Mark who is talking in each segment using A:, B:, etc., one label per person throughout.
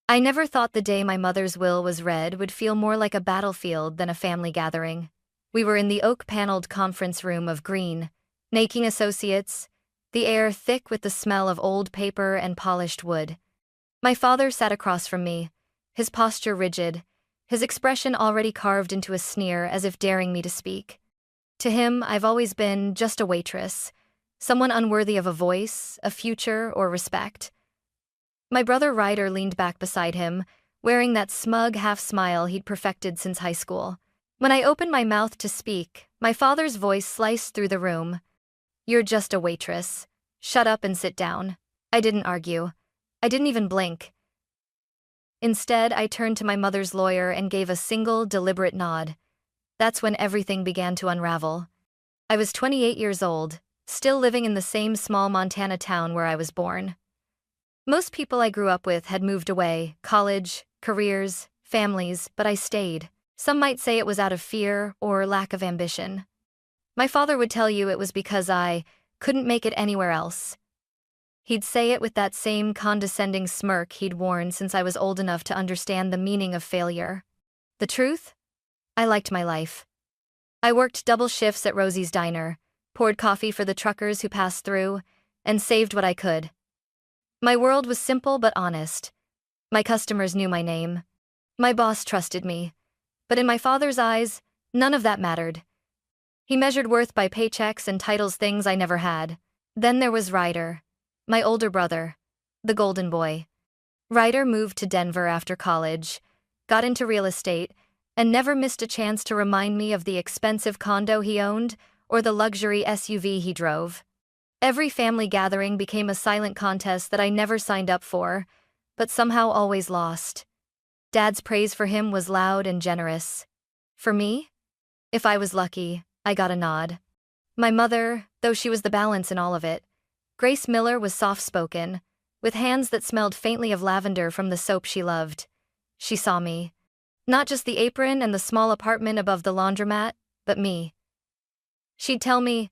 A: I never thought the day my mother's will was read would feel more like a battlefield than a family gathering. We were in the oak-paneled conference room of green, naking associates, the air thick with the smell of old paper and polished wood. My father sat across from me, his posture rigid, his expression already carved into a sneer as if daring me to speak. To him, I've always been just a waitress, someone unworthy of a voice, a future, or respect. My brother Ryder leaned back beside him, wearing that smug half-smile he'd perfected since high school. When I opened my mouth to speak, my father's voice sliced through the room. "You're just a waitress. Shut up and sit down." I didn't argue. I didn't even blink. Instead, I turned to my mother's lawyer and gave a single, deliberate nod. That's when everything began to unravel. I was 28 years old, still living in the same small Montana town where I was born. Most people I grew up with had moved away, college, careers, families, but I stayed. Some might say it was out of fear or lack of ambition. My father would tell you it was because I couldn't make it anywhere else. He'd say it with that same condescending smirk he'd worn since I was old enough to understand the meaning of failure. The truth? I liked my life. I worked double shifts at Rosie's Diner, poured coffee for the truckers who passed through, and saved what I could. My world was simple but honest. My customers knew my name. My boss trusted me. But in my father's eyes, none of that mattered. He measured worth by paychecks and titles, things I never had. Then there was Ryder, my older brother, the golden boy. Ryder moved to Denver after college, got into real estate, and never missed a chance to remind me of the expensive condo he owned or the luxury SUV he drove. Every family gathering became a silent contest that I never signed up for, but somehow always lost. Dad's praise for him was loud and generous. For me? If I was lucky, I got a nod. My mother, though she was the balance in all of it, Grace Miller, was soft-spoken, with hands that smelled faintly of lavender from the soap she loved. She saw me. Not just the apron and the small apartment above the laundromat, but me. She'd tell me,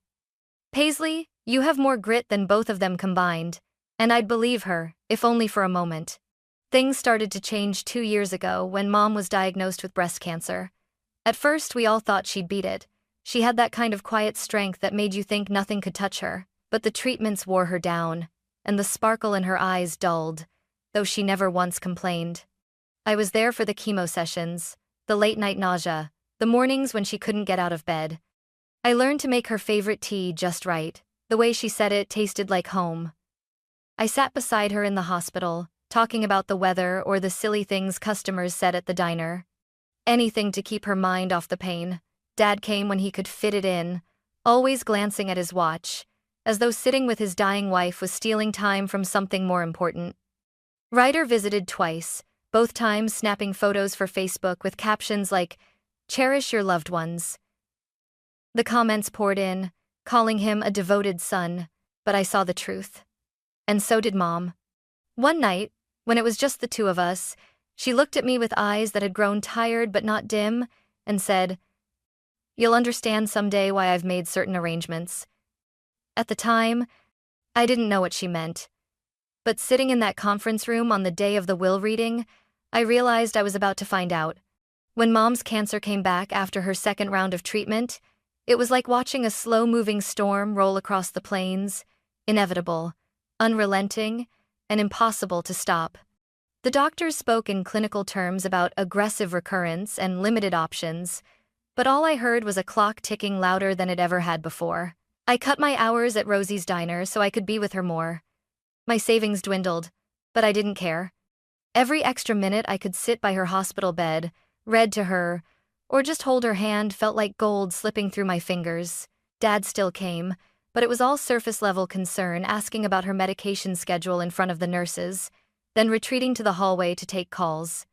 A: "Paisley, you have more grit than both of them combined," and I'd believe her, if only for a moment. Things started to change 2 years ago when Mom was diagnosed with breast cancer. At first, we all thought she'd beat it. She had that kind of quiet strength that made you think nothing could touch her. But the treatments wore her down, and the sparkle in her eyes dulled, though she never once complained. I was there for the chemo sessions, the late-night nausea, the mornings when she couldn't get out of bed. I learned to make her favorite tea just right. The way she said it tasted like home. I sat beside her in the hospital, talking about the weather or the silly things customers said at the diner. Anything to keep her mind off the pain. Dad came when he could fit it in, always glancing at his watch, as though sitting with his dying wife was stealing time from something more important. Ryder visited twice, both times snapping photos for Facebook with captions like, "Cherish your loved ones." The comments poured in, calling him a devoted son, but I saw the truth. And so did Mom. One night, when it was just the two of us, she looked at me with eyes that had grown tired but not dim, and said, "You'll understand someday why I've made certain arrangements." At the time, I didn't know what she meant. But sitting in that conference room on the day of the will reading, I realized I was about to find out. When Mom's cancer came back after her second round of treatment, it was like watching a slow-moving storm roll across the plains, inevitable, unrelenting, and impossible to stop. The doctors spoke in clinical terms about aggressive recurrence and limited options, but all I heard was a clock ticking louder than it ever had before. I cut my hours at Rosie's Diner so I could be with her more. My savings dwindled, but I didn't care. Every extra minute I could sit by her hospital bed, read to her, or just hold her hand felt like gold slipping through my fingers. Dad still came, but it was all surface-level concern, asking about her medication schedule in front of the nurses, then retreating to the hallway to take calls.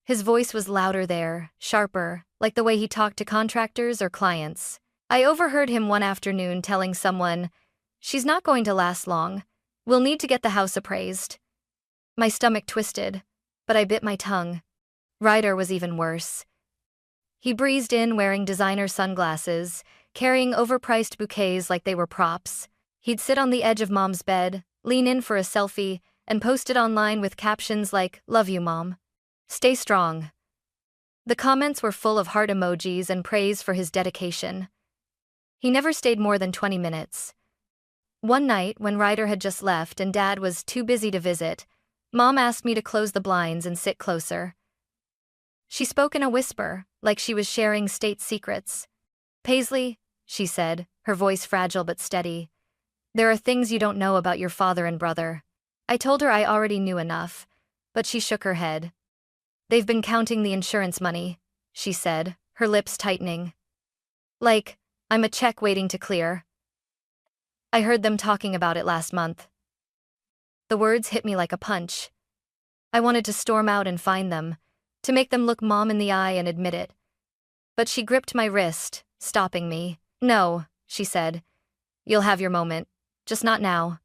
A: His voice was louder there, sharper, like the way he talked to contractors or clients. I overheard him one afternoon telling someone, "She's not going to last long. We'll need to get the house appraised." My stomach twisted, but I bit my tongue. Ryder was even worse. He breezed in wearing designer sunglasses, carrying overpriced bouquets like they were props. He'd sit on the edge of Mom's bed, lean in for a selfie, and posted online with captions like, "Love you, Mom. Stay strong." The comments were full of heart emojis and praise for his dedication. He never stayed more than 20 minutes. One night, when Ryder had just left and Dad was too busy to visit, Mom asked me to close the blinds and sit closer. She spoke in a whisper, like she was sharing state secrets. "Paisley," she said, her voice fragile but steady, "there are things you don't know about your father and brother." I told her I already knew enough, but she shook her head. "They've been counting the insurance money," she said, her lips tightening. "Like, I'm a check waiting to clear. I heard them talking about it last month." The words hit me like a punch. I wanted to storm out and find them, to make them look Mom in the eye and admit it. But she gripped my wrist, stopping me. "No," she said. "You'll have your moment, just not now."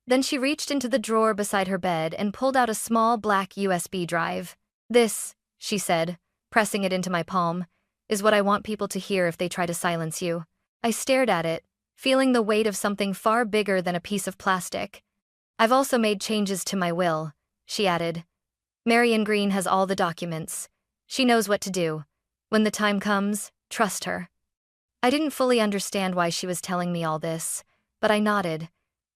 A: Then she reached into the drawer beside her bed and pulled out a small black USB drive. "This," she said, pressing it into my palm, "is what I want people to hear if they try to silence you." I stared at it, feeling the weight of something far bigger than a piece of plastic. "I've also made changes to my will," she added. "Marion Green has all the documents. She knows what to do. When the time comes, trust her." I didn't fully understand why she was telling me all this, but I nodded.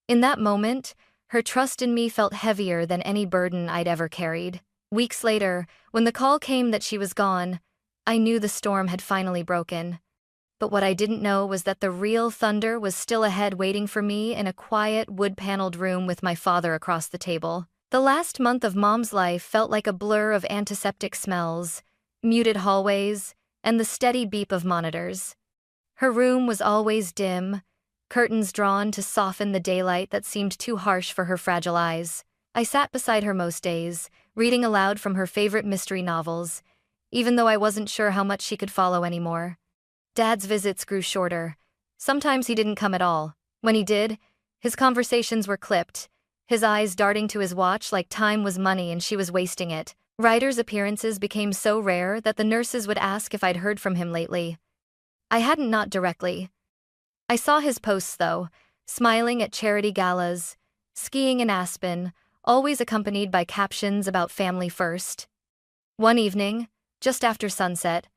A: In that moment, her trust in me felt heavier than any burden I'd ever carried. Weeks later, when the call came that she was gone, I knew the storm had finally broken. But what I didn't know was that the real thunder was still ahead, waiting for me in a quiet, wood-paneled room with my father across the table. The last month of Mom's life felt like a blur of antiseptic smells, muted hallways, and the steady beep of monitors. Her room was always dim, curtains drawn to soften the daylight that seemed too harsh for her fragile eyes. I sat beside her most days, reading aloud from her favorite mystery novels, even though I wasn't sure how much she could follow anymore. Dad's visits grew shorter. Sometimes he didn't come at all. When he did, his conversations were clipped, his eyes darting to his watch like time was money and she was wasting it. Ryder's appearances became so rare that the nurses would ask if I'd heard from him lately. I hadn't, not directly. I saw his posts though, smiling at charity galas, skiing in Aspen, always accompanied by captions about family first. One evening, just after sunset,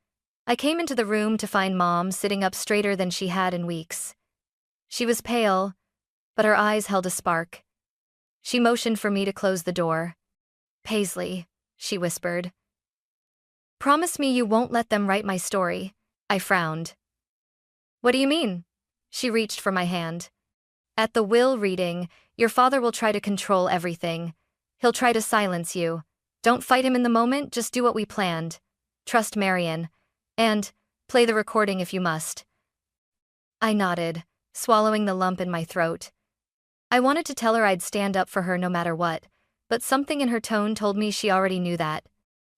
A: I came into the room to find Mom sitting up straighter than she had in weeks. She was pale, but her eyes held a spark. She motioned for me to close the door. "Paisley," she whispered. "Promise me you won't let them write my story." I frowned. "What do you mean?" She reached for my hand. "At the will reading, your father will try to control everything. He'll try to silence you. Don't fight him in the moment, just do what we planned. Trust Marion. And play the recording if you must." I nodded, swallowing the lump in my throat. I wanted to tell her I'd stand up for her no matter what, but something in her tone told me she already knew that.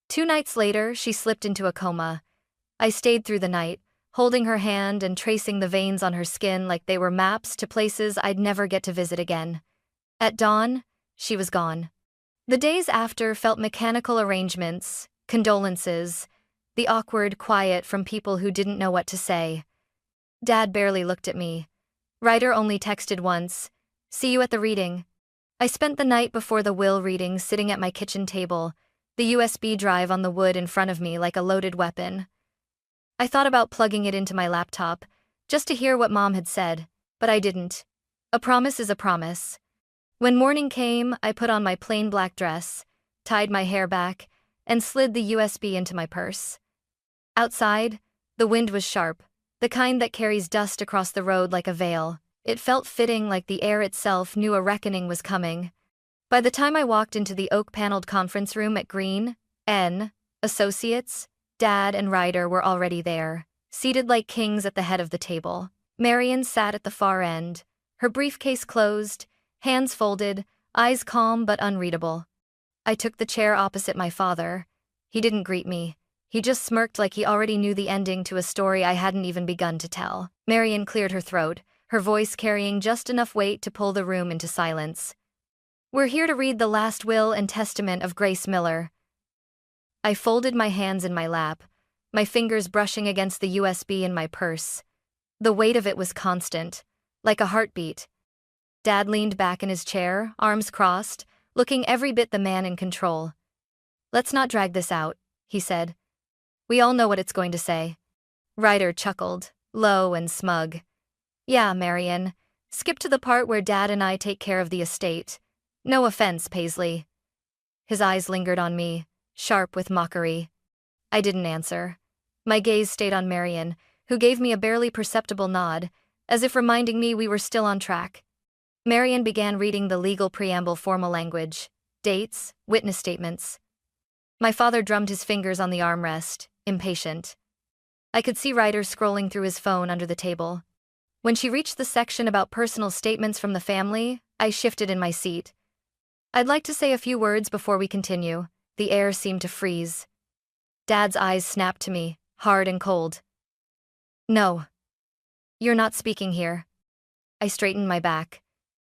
A: 2 nights later, she slipped into a coma. I stayed through the night, holding her hand and tracing the veins on her skin like they were maps to places I'd never get to visit again. At dawn, she was gone. The days after felt mechanical arrangements, condolences, the awkward quiet from people who didn't know what to say. Dad barely looked at me. Ryder only texted once, "See you at the reading." I spent the night before the will reading sitting at my kitchen table, the USB drive on the wood in front of me like a loaded weapon. I thought about plugging it into my laptop, just to hear what Mom had said, but I didn't. A promise is a promise. When morning came, I put on my plain black dress, tied my hair back, and slid the USB into my purse. Outside, the wind was sharp, the kind that carries dust across the road like a veil. It felt fitting, like the air itself knew a reckoning was coming. By the time I walked into the oak-paneled conference room at Green, N. Associates, Dad and Ryder were already there, seated like kings at the head of the table. Marion sat at the far end, her briefcase closed, hands folded, eyes calm but unreadable. I took the chair opposite my father. He didn't greet me. He just smirked like he already knew the ending to a story I hadn't even begun to tell. Marion cleared her throat, her voice carrying just enough weight to pull the room into silence. "We're here to read the last will and testament of Grace Miller." I folded my hands in my lap, my fingers brushing against the USB in my purse. The weight of it was constant, like a heartbeat. Dad leaned back in his chair, arms crossed, looking every bit the man in control. "Let's not drag this out," he said. "We all know what it's going to say." Ryder chuckled, low and smug. "Yeah, Marion. Skip to the part where Dad and I take care of the estate. No offense, Paisley." His eyes lingered on me, sharp with mockery. I didn't answer. My gaze stayed on Marion, who gave me a barely perceptible nod, as if reminding me we were still on track. Marion began reading the legal preamble formal language, dates, witness statements. My father drummed his fingers on the armrest, impatient. I could see Ryder scrolling through his phone under the table. When she reached the section about personal statements from the family, I shifted in my seat. "I'd like to say a few words before we continue." The air seemed to freeze. Dad's eyes snapped to me, hard and cold. "No. You're not speaking here." I straightened my back.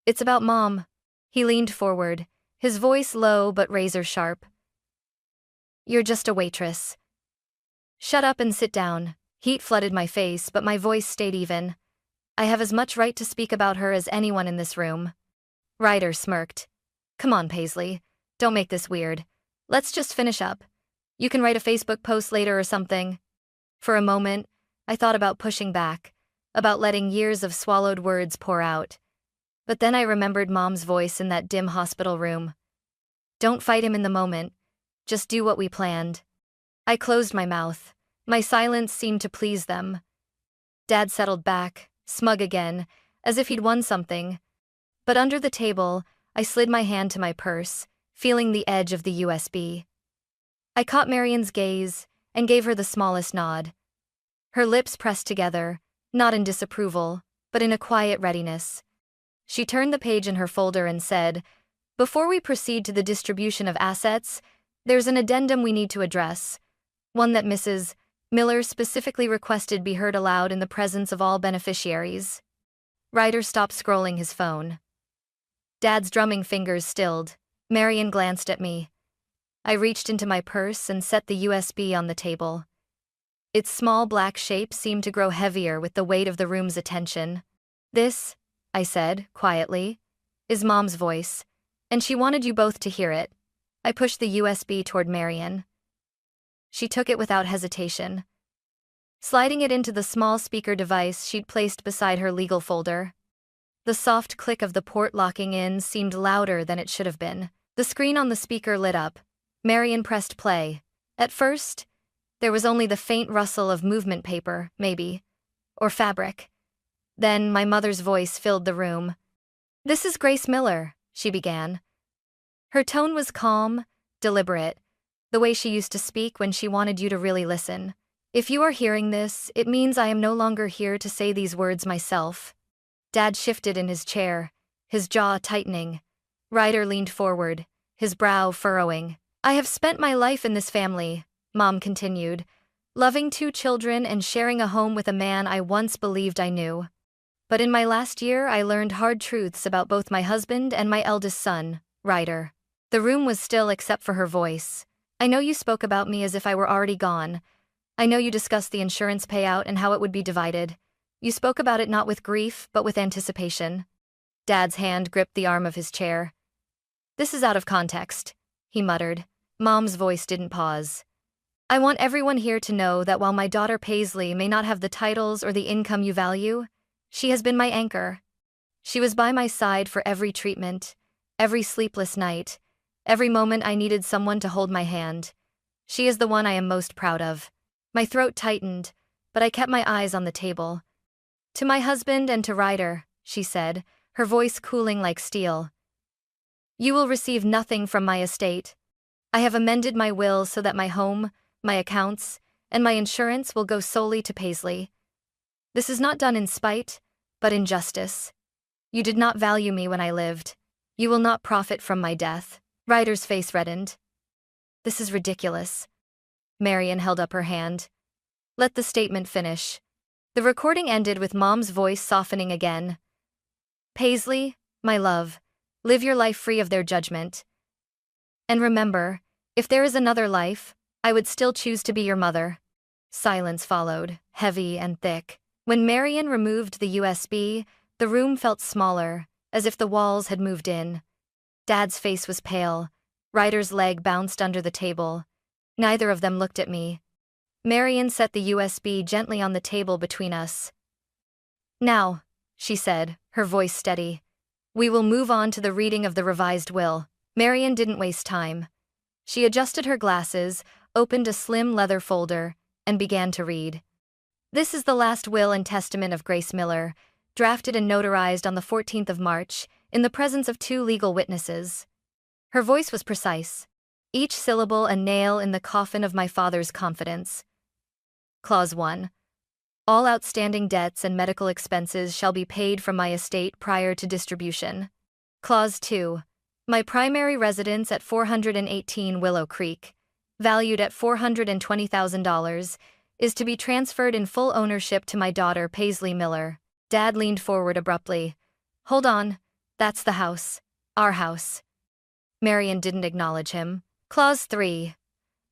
A: "It's about Mom." He leaned forward, his voice low but razor sharp. "You're just a waitress." "Shut up and sit down." Heat flooded my face, but my voice stayed even. "I have as much right to speak about her as anyone in this room." Ryder smirked. "Come on, Paisley. Don't make this weird. Let's just finish up. You can write a Facebook post later or something." For a moment, I thought about pushing back, about letting years of swallowed words pour out. But then I remembered Mom's voice in that dim hospital room. "Don't fight him in the moment. Just do what we planned." I closed my mouth. My silence seemed to please them. Dad settled back, smug again, as if he'd won something. But under the table, I slid my hand to my purse, feeling the edge of the USB. I caught Marion's gaze and gave her the smallest nod. Her lips pressed together, not in disapproval, but in a quiet readiness. She turned the page in her folder and said, "Before we proceed to the distribution of assets, there's an addendum we need to address, one that Mrs. Miller specifically requested be heard aloud in the presence of all beneficiaries." Ryder stopped scrolling his phone. Dad's drumming fingers stilled. Marion glanced at me. I reached into my purse and set the USB on the table. Its small black shape seemed to grow heavier with the weight of the room's attention. "This," I said, quietly, "is Mom's voice, and she wanted you both to hear it." I pushed the USB toward Marion. She took it without hesitation, sliding it into the small speaker device she'd placed beside her legal folder. The soft click of the port locking in seemed louder than it should have been. The screen on the speaker lit up. Marion pressed play. At first, there was only the faint rustle of movement paper, maybe, or fabric. Then my mother's voice filled the room. "This is Grace Miller," she began. Her tone was calm, deliberate, the way she used to speak when she wanted you to really listen. "If you are hearing this, it means I am no longer here to say these words myself." Dad shifted in his chair, his jaw tightening. Ryder leaned forward, his brow furrowing. "I have spent my life in this family," Mom continued, "loving 2 children and sharing a home with a man I once believed I knew. But in my last year, I learned hard truths about both my husband and my eldest son, Ryder." The room was still except for her voice. "I know you spoke about me as if I were already gone. I know you discussed the insurance payout and how it would be divided. You spoke about it not with grief, but with anticipation." Dad's hand gripped the arm of his chair. "This is out of context," he muttered. Mom's voice didn't pause. "I want everyone here to know that while my daughter Paisley may not have the titles or the income you value, she has been my anchor. She was by my side for every treatment, every sleepless night, every moment I needed someone to hold my hand. She is the one I am most proud of." My throat tightened, but I kept my eyes on the table. "To my husband and to Ryder," she said, her voice cooling like steel. "You will receive nothing from my estate. I have amended my will so that my home, my accounts, and my insurance will go solely to Paisley. This is not done in spite, but in justice. You did not value me when I lived. You will not profit from my death." Ryder's face reddened. "This is ridiculous." Marion held up her hand. "Let the statement finish." The recording ended with Mom's voice softening again. "Paisley, my love, live your life free of their judgment. And remember, if there is another life, I would still choose to be your mother." Silence followed, heavy and thick. When Marion removed the USB, the room felt smaller, as if the walls had moved in. Dad's face was pale. Ryder's leg bounced under the table. Neither of them looked at me. Marian set the USB gently on the table between us. "Now," she said, her voice steady, "we will move on to the reading of the revised will." Marian didn't waste time. She adjusted her glasses, opened a slim leather folder, and began to read. "This is the last will and testament of Grace Miller, drafted and notarized on the 14th of March, in the presence of 2 legal witnesses." Her voice was precise, each syllable a nail in the coffin of my father's confidence. Clause 1. All outstanding debts and medical expenses shall be paid from my estate prior to distribution. Clause 2. My primary residence at 418 Willow Creek, valued at $420,000, is to be transferred in full ownership to my daughter Paisley Miller. Dad leaned forward abruptly. "Hold on, that's the house. Our house." Marian didn't acknowledge him. Clause 3.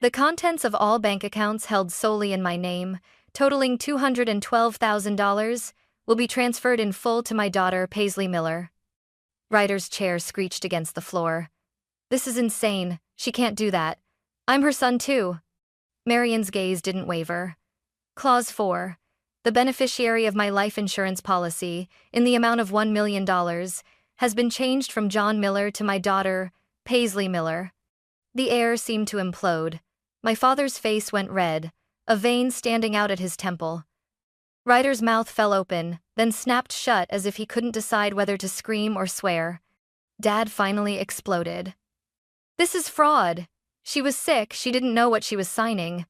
A: The contents of all bank accounts held solely in my name, totaling $212,000, will be transferred in full to my daughter Paisley Miller. Ryder's chair screeched against the floor. "This is insane. She can't do that. I'm her son too." Marian's gaze didn't waver. Clause 4. The beneficiary of my life insurance policy, in the amount of $1 million, has been changed from John Miller to my daughter, Paisley Miller. The air seemed to implode. My father's face went red, a vein standing out at his temple. Ryder's mouth fell open, then snapped shut as if he couldn't decide whether to scream or swear. Dad finally exploded. "This is fraud. She was sick, she didn't know what she was signing.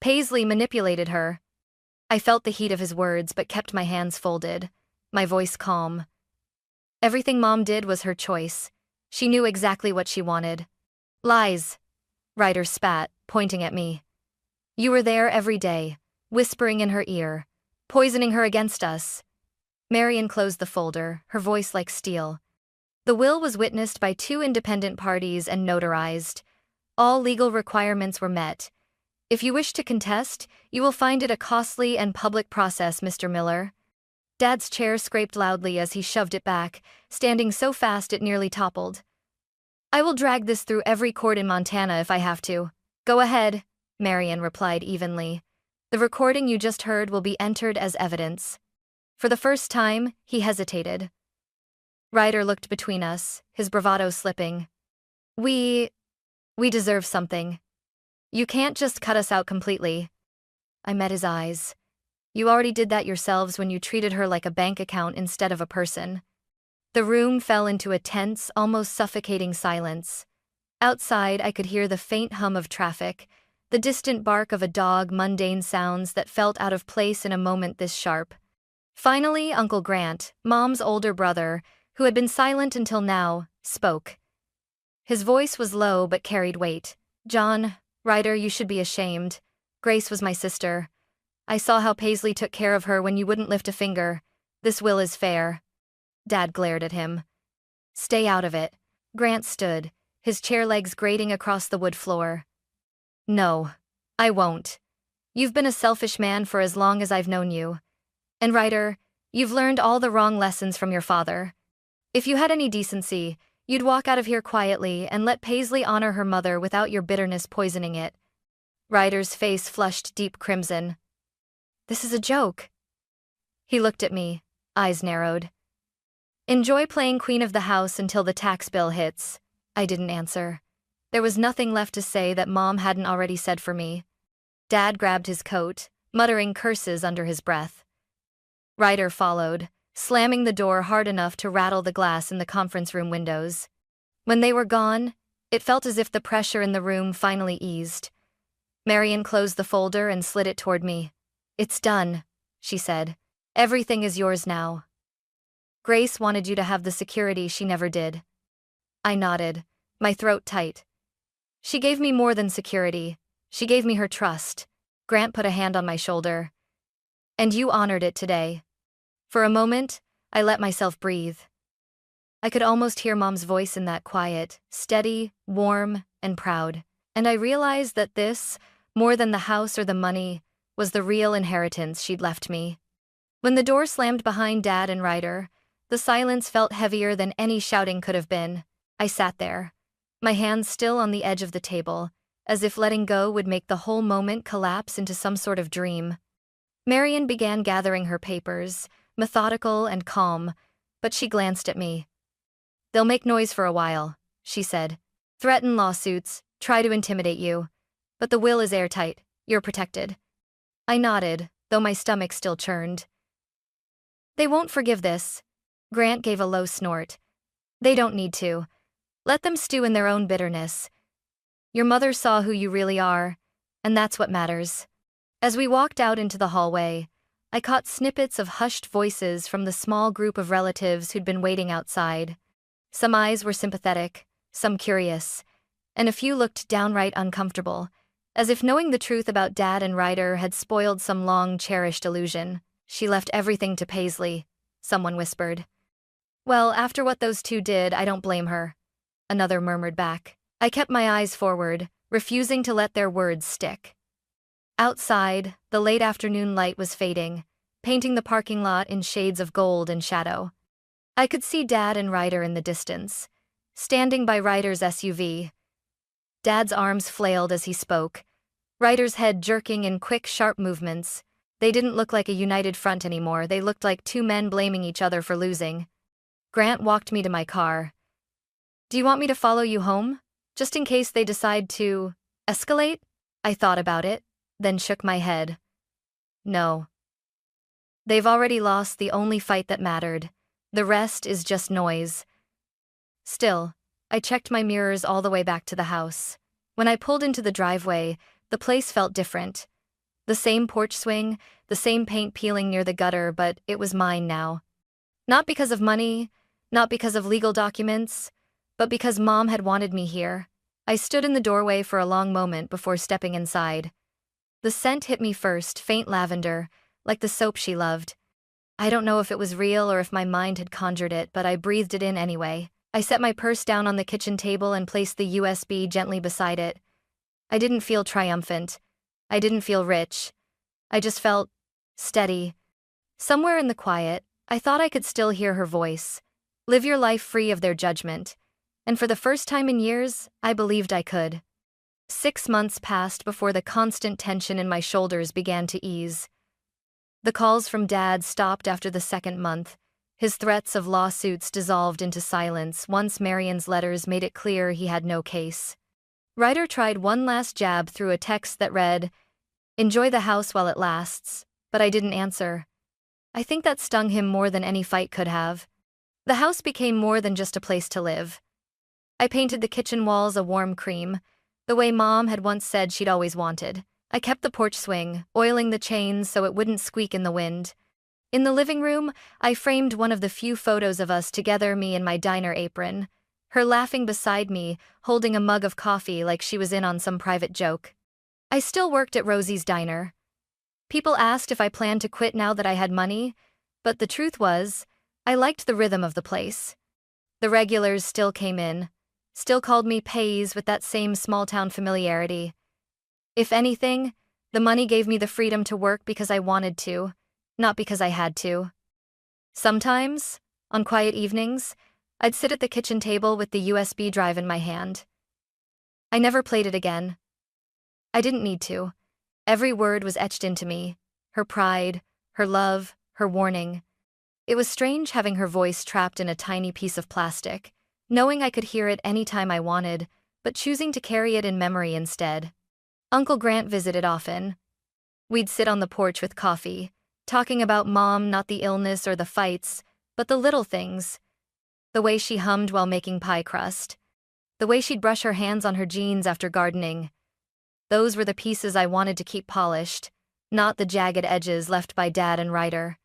A: Paisley manipulated her." I felt the heat of his words but kept my hands folded, my voice calm. Everything Mom did was her choice. She knew exactly what she wanted. "Lies," Ryder spat, pointing at me. "You were there every day, whispering in her ear, poisoning her against us." Marian closed the folder, her voice like steel. "The will was witnessed by 2 independent parties and notarized. All legal requirements were met. If you wish to contest, you will find it a costly and public process, Mr. Miller." Dad's chair scraped loudly as he shoved it back, standing so fast it nearly toppled. "I will drag this through every court in Montana if I have to." "Go ahead," Marian replied evenly. "The recording you just heard will be entered as evidence." For the first time, he hesitated. Ryder looked between us, his bravado slipping. We deserve something. You can't just cut us out completely." I met his eyes. "You already did that yourselves when you treated her like a bank account instead of a person." The room fell into a tense, almost suffocating silence. Outside, I could hear the faint hum of traffic, the distant bark of a dog, mundane sounds that felt out of place in a moment this sharp. Finally, Uncle Grant, Mom's older brother, who had been silent until now, spoke. His voice was low but carried weight. "John, Ryder, you should be ashamed. Grace was my sister. I saw how Paisley took care of her when you wouldn't lift a finger. This will is fair." Dad glared at him. "Stay out of it." Grant stood, his chair legs grating across the wood floor. "No, I won't. You've been a selfish man for as long as I've known you. And Ryder, you've learned all the wrong lessons from your father. If you had any decency, you'd walk out of here quietly and let Paisley honor her mother without your bitterness poisoning it." Ryder's face flushed deep crimson. "This is a joke." He looked at me, eyes narrowed. "Enjoy playing queen of the house until the tax bill hits." I didn't answer. There was nothing left to say that Mom hadn't already said for me. Dad grabbed his coat, muttering curses under his breath. Ryder followed, slamming the door hard enough to rattle the glass in the conference room windows. When they were gone, it felt as if the pressure in the room finally eased. Marian closed the folder and slid it toward me. "It's done," she said. "Everything is yours now. Grace wanted you to have the security she never did." I nodded, my throat tight. "She gave me more than security. She gave me her trust." Grant put a hand on my shoulder. "And you honored it today." For a moment, I let myself breathe. I could almost hear Mom's voice in that quiet, steady, warm, and proud. And I realized that this, more than the house or the money, was the real inheritance she'd left me. When the door slammed behind Dad and Ryder, the silence felt heavier than any shouting could have been. I sat there, my hands still on the edge of the table, as if letting go would make the whole moment collapse into some sort of dream. Marian began gathering her papers, methodical and calm, but she glanced at me. "They'll make noise for a while," she said. "Threaten lawsuits, try to intimidate you. But the will is airtight, you're protected." I nodded, though my stomach still churned. "They won't forgive this." Grant gave a low snort. "They don't need to. Let them stew in their own bitterness. Your mother saw who you really are, and that's what matters." As we walked out into the hallway, I caught snippets of hushed voices from the small group of relatives who'd been waiting outside. Some eyes were sympathetic, some curious, and a few looked downright uncomfortable, as if knowing the truth about Dad and Ryder had spoiled some long-cherished illusion. "She left everything to Paisley," someone whispered. "Well, after what those two did, I don't blame her," another murmured back. I kept my eyes forward, refusing to let their words stick. Outside, the late afternoon light was fading, painting the parking lot in shades of gold and shadow. I could see Dad and Ryder in the distance, standing by Ryder's SUV. Dad's arms flailed as he spoke, Ryder's head jerking in quick, sharp movements. They didn't look like a united front anymore, they looked like two men blaming each other for losing. Grant walked me to my car. "Do you want me to follow you home? Just in case they decide to escalate?" I thought about it, then shook my head. "No. They've already lost the only fight that mattered. The rest is just noise." Still, I checked my mirrors all the way back to the house. When I pulled into the driveway, the place felt different. The same porch swing, the same paint peeling near the gutter, but it was mine now. Not because of money, not because of legal documents, but because Mom had wanted me here. I stood in the doorway for a long moment before stepping inside. The scent hit me first, faint lavender, like the soap she loved. I don't know if it was real or if my mind had conjured it, but I breathed it in anyway. I set my purse down on the kitchen table and placed the USB gently beside it. I didn't feel triumphant. I didn't feel rich. I just felt steady. Somewhere in the quiet, I thought I could still hear her voice. "Live your life free of their judgment." And for the first time in years, I believed I could. 6 months passed before the constant tension in my shoulders began to ease. The calls from Dad stopped after the second month. His threats of lawsuits dissolved into silence once Marian's letters made it clear he had no case. Ryder tried one last jab through a text that read, "Enjoy the house while it lasts," but I didn't answer. I think that stung him more than any fight could have. The house became more than just a place to live. I painted the kitchen walls a warm cream, the way Mom had once said she'd always wanted. I kept the porch swing, oiling the chains so it wouldn't squeak in the wind. In the living room, I framed one of the few photos of us together, me in my diner apron, her laughing beside me, holding a mug of coffee like she was in on some private joke. I still worked at Rosie's diner. People asked if I planned to quit now that I had money, but the truth was, I liked the rhythm of the place. The regulars still came in, still called me Pays with that same small-town familiarity. If anything, the money gave me the freedom to work because I wanted to, not because I had to. Sometimes, on quiet evenings, I'd sit at the kitchen table with the USB drive in my hand. I never played it again. I didn't need to. Every word was etched into me, her pride, her love, her warning. It was strange having her voice trapped in a tiny piece of plastic, knowing I could hear it any time I wanted, but choosing to carry it in memory instead. Uncle Grant visited often. We'd sit on the porch with coffee, talking about Mom, not the illness or the fights, but the little things. The way she hummed while making pie crust. The way she'd brush her hands on her jeans after gardening. Those were the pieces I wanted to keep polished, not the jagged edges left by Dad and Ryder.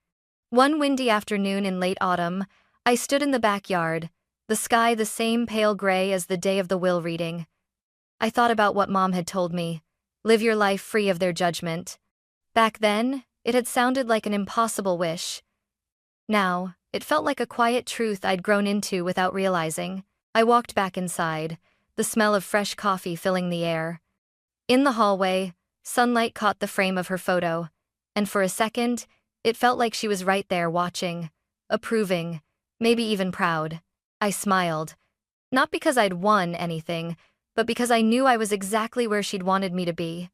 A: One windy afternoon in late autumn, I stood in the backyard, the sky the same pale gray as the day of the will reading. I thought about what Mom had told me, live your life free of their judgment. Back then, it had sounded like an impossible wish. Now, it felt like a quiet truth I'd grown into without realizing. I walked back inside, the smell of fresh coffee filling the air. In the hallway, sunlight caught the frame of her photo, and for a second, it felt like she was right there watching, approving, maybe even proud. I smiled. Not because I'd won anything, but because I knew I was exactly where she'd wanted me to be.